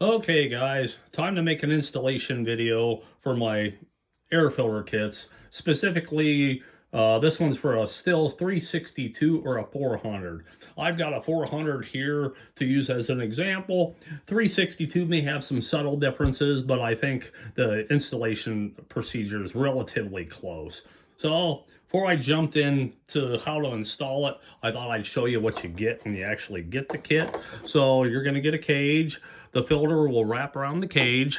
Okay guys, time to make an installation video for my air filter kits. Specifically, this one's for a Stihl 362 or a 400. I've got a 400 here to use as an example. 362 may have some subtle differences, but I think the installation procedure is relatively close. So before I jumped into how to install it, I thought I'd show you what you get when you actually get the kit. So you're going to get a cage. The filter will wrap around the cage,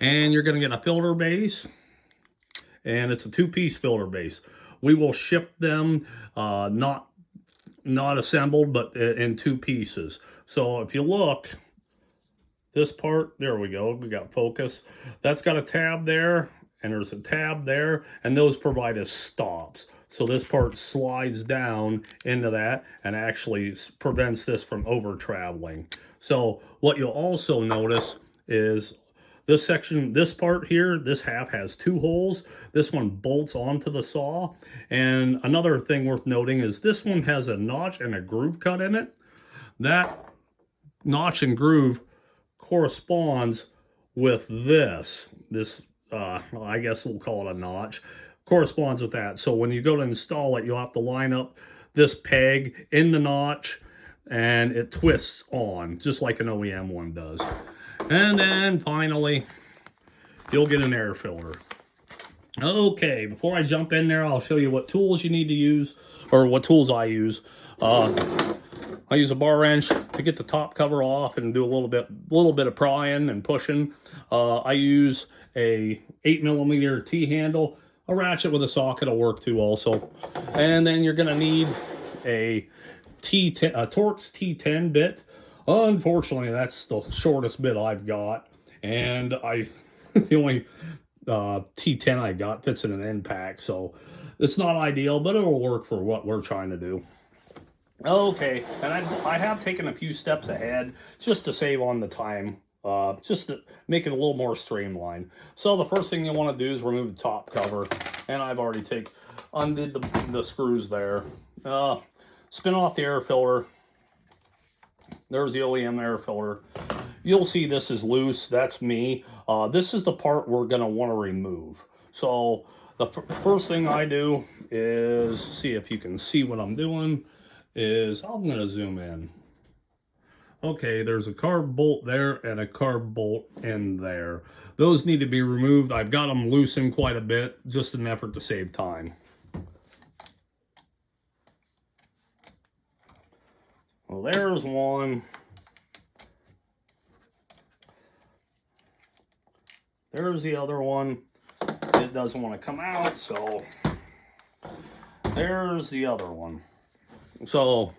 and you're going to get a filter base, and it's a two-piece filter base. We will ship them not assembled, but in two pieces. So if you look, this part, there we go, we got focus. That's got a tab there, and there's a tab there, and those provide us stops. So this part slides down into that and actually prevents this from over traveling. So what you'll also notice is this section, this part here, this half has two holes. This one bolts onto the saw. And another thing worth noting is this one has a notch and a groove cut in it. That notch and groove corresponds with this I guess we'll call it a notch, corresponds with that. So when you go to install it, you'll have to line up this peg in the notch, and it twists on just like an OEM one does. And then finally, you'll get an air filter. Okay, before I jump in there, I'll show you what tools you need to use, or what tools I use. I use a bar wrench to get the top cover off and do a little bit of prying and pushing. I use a 8mm T-handle. A ratchet with a socket will work too also. And then you're gonna need a Torx T10 bit. Unfortunately, that's the shortest bit I've got. And the only T10 I got fits in an end pack, so it's not ideal, but it'll work for what we're trying to do. Okay, and I have taken a few steps ahead just to save on the time, just to make it a little more streamlined. So the first thing you want to do is remove the top cover, and I've already undid the screws there. Spin off the air filter. There's the OEM air filter. You'll see this is loose. That's me. This is the part we're going to want to remove. So the first thing I do is, see if you can see what I'm doing, is I'm going to zoom in. Okay, there's a carb bolt there and a carb bolt in there. Those need to be removed. I've got them loosened quite a bit, just in an effort to save time. Well, there's one. There's the other one. It doesn't want to come out, so there's the other one. So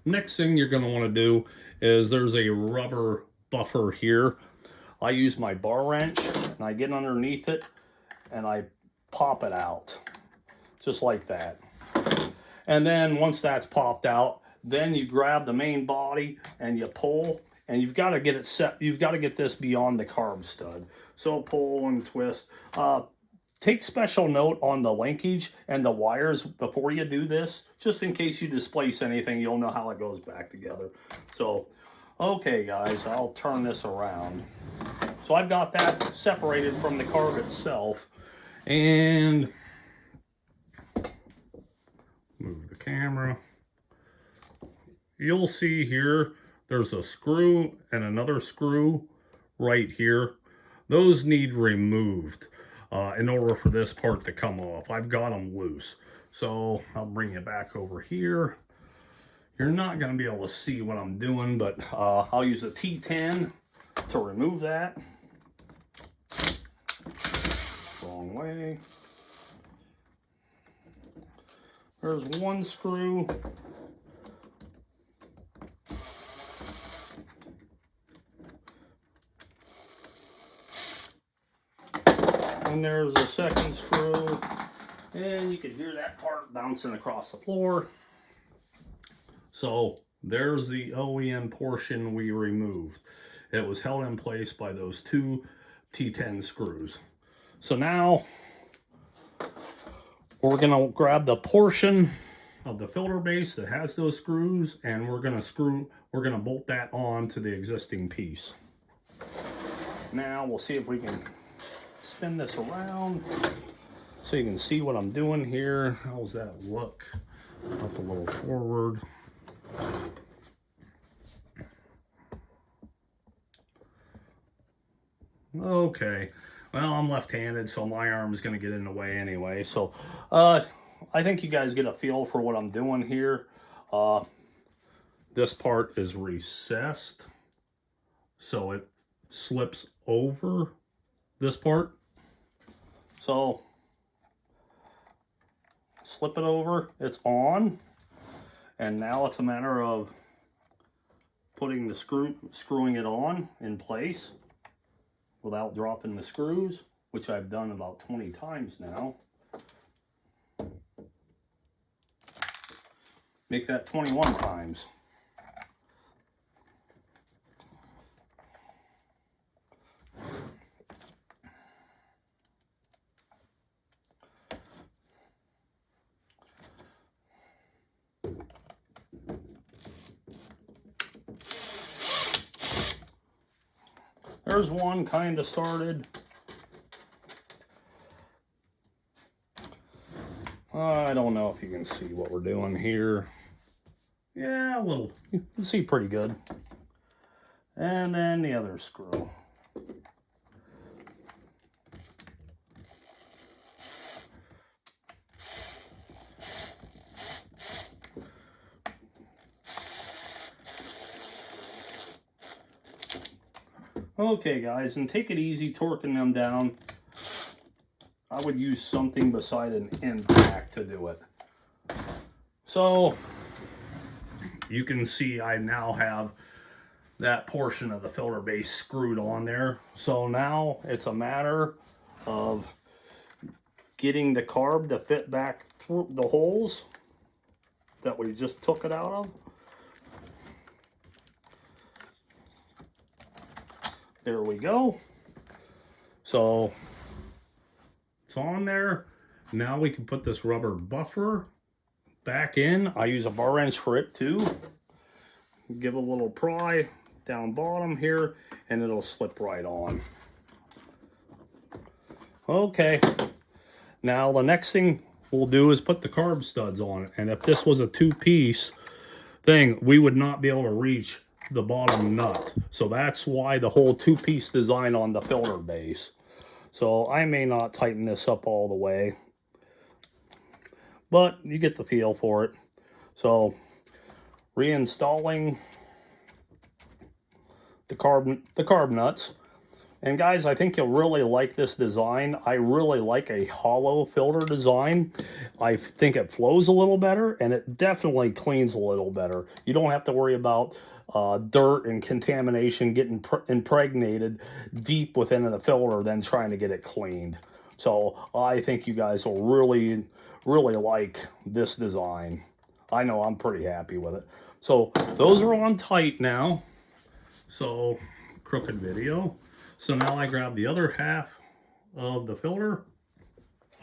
next thing you're going to want to do is, there's a rubber buffer here. I use my bar wrench and I get underneath it and I pop it out just like that. And then once that's popped out, then you grab the main body and you pull, and you've got to get it set. You've got to get this beyond the carb stud. So pull and twist. Take special note on the linkage and the wires before you do this, just in case you displace anything, you'll know how it goes back together. So, okay guys, I'll turn this around. So I've got that separated from the carb itself, and move the camera. You'll see here, there's a screw and another screw right here. Those need removed in order for this part to come off. I've got them loose. So I'll bring you back over here. You're not going to be able to see what I'm doing, but I'll use a T10 to remove that. Wrong way. There's one screw. And there's a second screw, and you can hear that part bouncing across the floor. So there's the OEM portion we removed. It was held in place by those two T10 screws. So now we're going to grab the portion of the filter base that has those screws, and we're going to bolt that on to the existing piece. Now we'll see if we can spin this around so you can see what I'm doing here. How's that look? Up a little forward. Okay, well, I'm left-handed, so my arm is going to get in the way anyway. So I think you guys get a feel for what I'm doing here. This part is recessed, so it slips over this part. So slip it over, it's on, and now it's a matter of putting the screwing it on in place without dropping the screws, which I've done about 20 times now. Make that 21 times. There's one kind of started. I don't know if you can see what we're doing here. Yeah, a little. You can see pretty good. And then the other screw. Okay, guys, and take it easy torquing them down. I would use something beside an impact to do it. So you can see I now have that portion of the filter base screwed on there. So now it's a matter of getting the carb to fit back through the holes that we just took it out of. There we go. So it's on there. Now we can put this rubber buffer back in. I use a bar wrench for it too. Give a little pry down bottom here and it'll slip right on. Okay. Now the next thing we'll do is put the carb studs on it. And if this was a two-piece thing, we would not be able to reach the bottom nut. So that's why the whole two-piece design on the filter base. So I may not tighten this up all the way, but you get the feel for it. So reinstalling the carb nuts. And guys, I think you'll really like this design. I really like a hollow filter design. I think it flows a little better and it definitely cleans a little better. You don't have to worry about dirt and contamination getting impregnated deep within the filter then trying to get it cleaned. So I think you guys will really, really like this design. I know I'm pretty happy with it. So those are on tight now. So crooked video. So now I grab the other half of the filter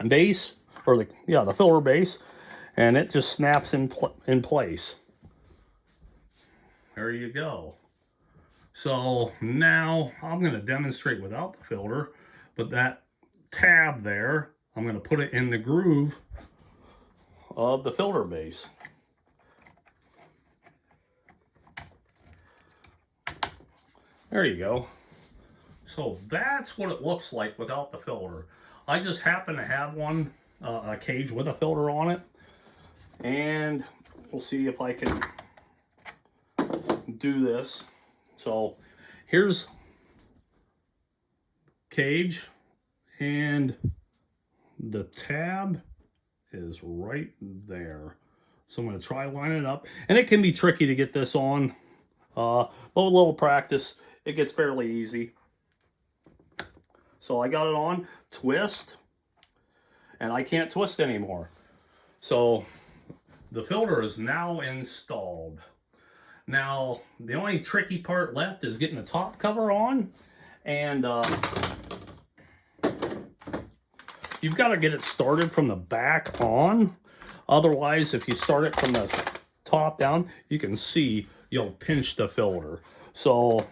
base, or the filter base, and it just snaps in place. There you go. So now I'm going to demonstrate without the filter, but that tab there, I'm going to put it in the groove of the filter base. There you go. So that's what it looks like without the filter. I just happen to have one, a cage with a filter on it. And we'll see if I can do this. So here's cage and the tab is right there. So I'm going to try line it up. And it can be tricky to get this on. But with a little practice, it gets fairly easy. So I got it on, twist, and I can't twist anymore. So the filter is now installed. Now, the only tricky part left is getting the top cover on, and you've got to get it started from the back on. Otherwise, if you start it from the top down, you can see you'll pinch the filter. So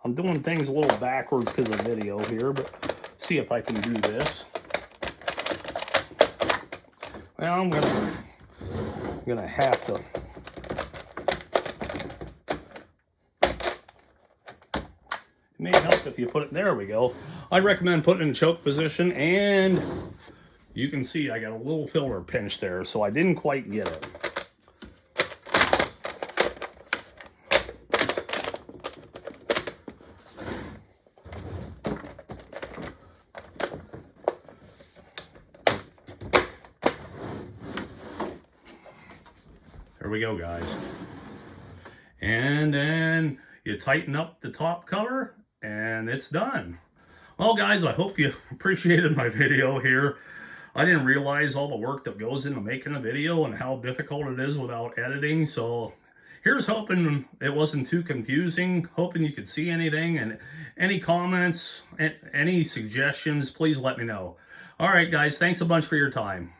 I'm doing things a little backwards because of video here, but see if I can do this. Well, I'm gonna have to. It may help if you put it, there we go. I recommend putting it in choke position, and you can see I got a little filler pinch there, so I didn't quite get it. There we go, guys. And then you tighten up the top cover, and it's done. Well, guys, I hope you appreciated my video here. I didn't realize all the work that goes into making a video and how difficult it is without editing. So here's hoping it wasn't too confusing, hoping you could see anything, and any comments, any suggestions, please let me know. All right, guys, thanks a bunch for your time.